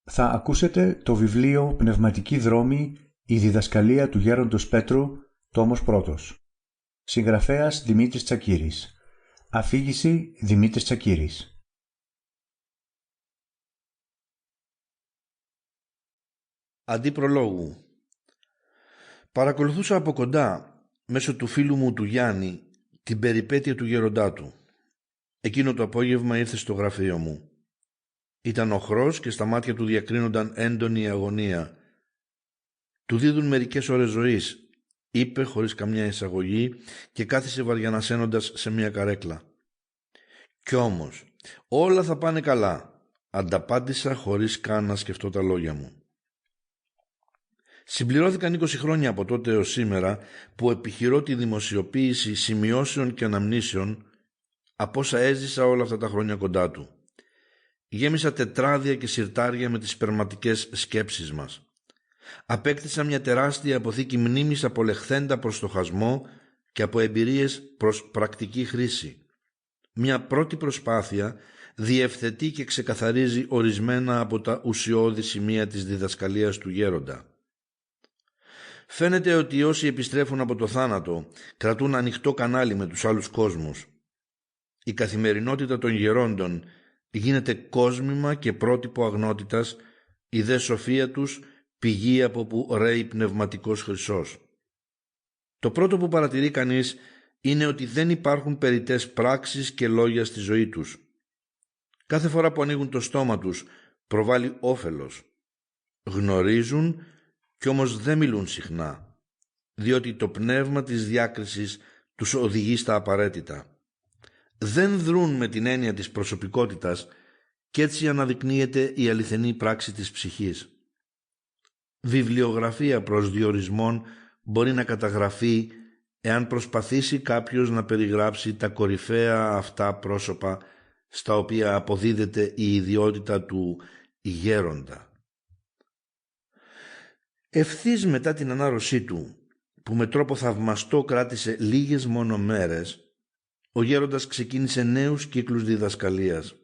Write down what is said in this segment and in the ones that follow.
Θα ακούσετε το βιβλίο «Πνευματική δρόμη, η διδασκαλία του Γέροντος Πέτρου», τόμος 1. Συγγραφέας Δημήτρης Τσακύρης. Αφήγηση Δημήτρης Τσακύρης. Αντί προλόγου. Παρακολουθούσα από κοντά, μέσω του φίλου μου του Γιάννη, την περιπέτεια του γέροντά του. Εκείνο το απόγευμα ήρθε στο γραφείο μου. Ήταν οχρός και στα μάτια του διακρίνονταν έντονη αγωνία. «Του δίδουν μερικές ώρες ζωής», είπε χωρίς καμιά εισαγωγή και κάθισε βαριανασένοντας σε μια καρέκλα. «Κι όμως, όλα θα πάνε καλά», ανταπάντησα χωρίς καν να σκεφτώ τα λόγια μου. Συμπληρώθηκαν 20 χρόνια από τότε έως σήμερα που επιχειρώ τη δημοσιοποίηση σημειώσεων και αναμνήσεων από όσα έζησα όλα αυτά τα χρόνια κοντά του. Γέμισα τετράδια και συρτάρια με τις σπερματικές σκέψεις μας. Απέκτησα μια τεράστια αποθήκη μνήμης από λεχθέντα προς στοχασμό και από εμπειρίες προς πρακτική χρήση. Μια πρώτη προσπάθεια διευθετεί και ξεκαθαρίζει ορισμένα από τα ουσιώδη σημεία της διδασκαλίας του γέροντα. Φαίνεται ότι όσοι επιστρέφουν από το θάνατο κρατούν ανοιχτό κανάλι με τους άλλους κόσμους. Η καθημερινότητα των γερόντων γίνεται κόσμημα και πρότυπο αγνότητας, η δε σοφία τους πηγή από που ρέει πνευματικός χρυσός. Το πρώτο που παρατηρεί κανείς είναι ότι δεν υπάρχουν περιττές πράξεις και λόγια στη ζωή τους. Κάθε φορά που ανοίγουν το στόμα τους προβάλλει όφελος. Γνωρίζουν κι όμως δεν μιλούν συχνά, διότι το πνεύμα της διάκρισης τους οδηγεί στα απαραίτητα. Δεν δρούν με την έννοια της προσωπικότητας κι έτσι αναδεικνύεται η αληθινή πράξη της ψυχής. Βιβλιογραφία προς διορισμών μπορεί να καταγραφεί εάν προσπαθήσει κάποιος να περιγράψει τα κορυφαία αυτά πρόσωπα στα οποία αποδίδεται η ιδιότητα του γέροντα. Ευθύς μετά την ανάρρωσή του, που με τρόπο θαυμαστό κράτησε λίγες μόνο μέρες, ο γέροντας ξεκίνησε νέους κύκλους διδασκαλίας.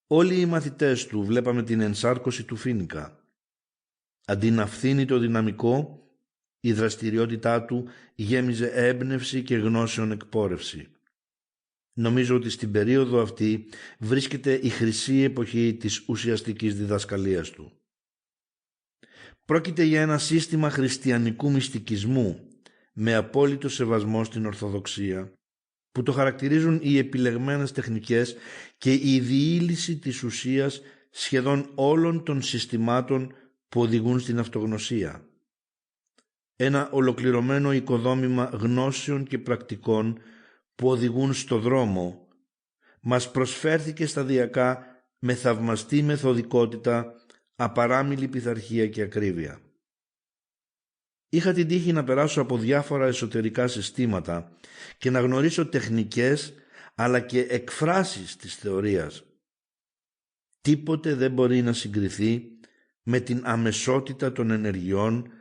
Όλοι οι μαθητές του βλέπαμε την ενσάρκωση του Φοίνικα. Αντί να φθήνει το δυναμικό, η δραστηριότητά του γέμιζε έμπνευση και γνώσεων εκπόρευση. Νομίζω ότι στην περίοδο αυτή βρίσκεται η χρυσή εποχή της ουσιαστικής διδασκαλίας του. Πρόκειται για ένα σύστημα χριστιανικού μυστικισμού με απόλυτο σεβασμό στην Ορθοδοξία, που το χαρακτηρίζουν οι επιλεγμένες τεχνικές και η διήλυση της ουσίας σχεδόν όλων των συστημάτων που οδηγούν στην αυτογνωσία. Ένα ολοκληρωμένο οικοδόμημα γνώσεων και πρακτικών που οδηγούν στο δρόμο μας προσφέρθηκε σταδιακά με θαυμαστή μεθοδικότητα, απαράμιλη πειθαρχία και ακρίβεια. Είχα την τύχη να περάσω από διάφορα εσωτερικά συστήματα και να γνωρίσω τεχνικές αλλά και εκφράσεις της θεωρίας. Τίποτε δεν μπορεί να συγκριθεί με την αμεσότητα των ενεργειών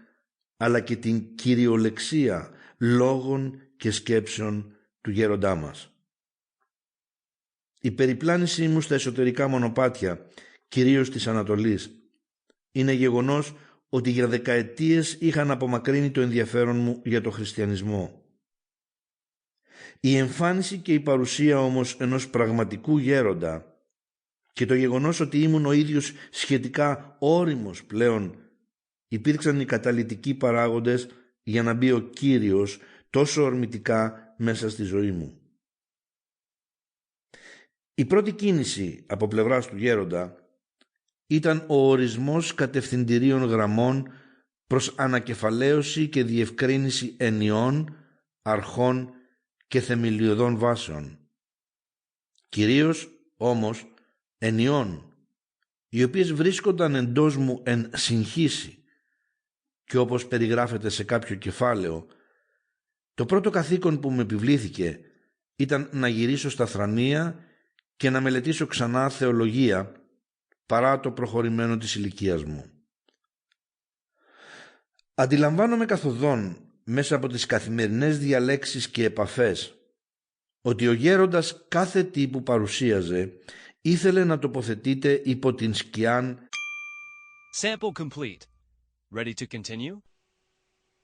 αλλά και την κυριολεξία λόγων και σκέψεων του γέροντά μας. Η περιπλάνησή μου στα εσωτερικά μονοπάτια, κυρίως της Ανατολής, είναι γεγονός ότι για δεκαετίες είχαν απομακρύνει το ενδιαφέρον μου για το χριστιανισμό. Η εμφάνιση και η παρουσία όμως ενός πραγματικού γέροντα και το γεγονός ότι ήμουν ο ίδιος σχετικά ώριμος πλέον υπήρξαν οι καταλυτικοί παράγοντες για να μπει ο Κύριος τόσο ορμητικά μέσα στη ζωή μου. Η πρώτη κίνηση από πλευράς του γέροντα ήταν ο ορισμός κατευθυντηρίων γραμμών προς ανακεφαλαίωση και διευκρίνηση ενιών, αρχών και θεμελιωδών βάσεων. Κυρίως όμως ενιών, οι οποίες βρίσκονταν εντός μου εν συγχύση και όπως περιγράφεται σε κάποιο κεφάλαιο, το πρώτο καθήκον που μου επιβλήθηκε ήταν να γυρίσω στα θρανία και να μελετήσω ξανά θεολογία παρά το προχωρημένο της ηλικίας μου. Αντιλαμβάνομαι καθοδόν μέσα από τις καθημερινές διαλέξεις και επαφές ότι ο γέροντας κάθε τι που παρουσίαζε ήθελε να τοποθετείται υπό την σκιάν Sample complete. Ready to continue?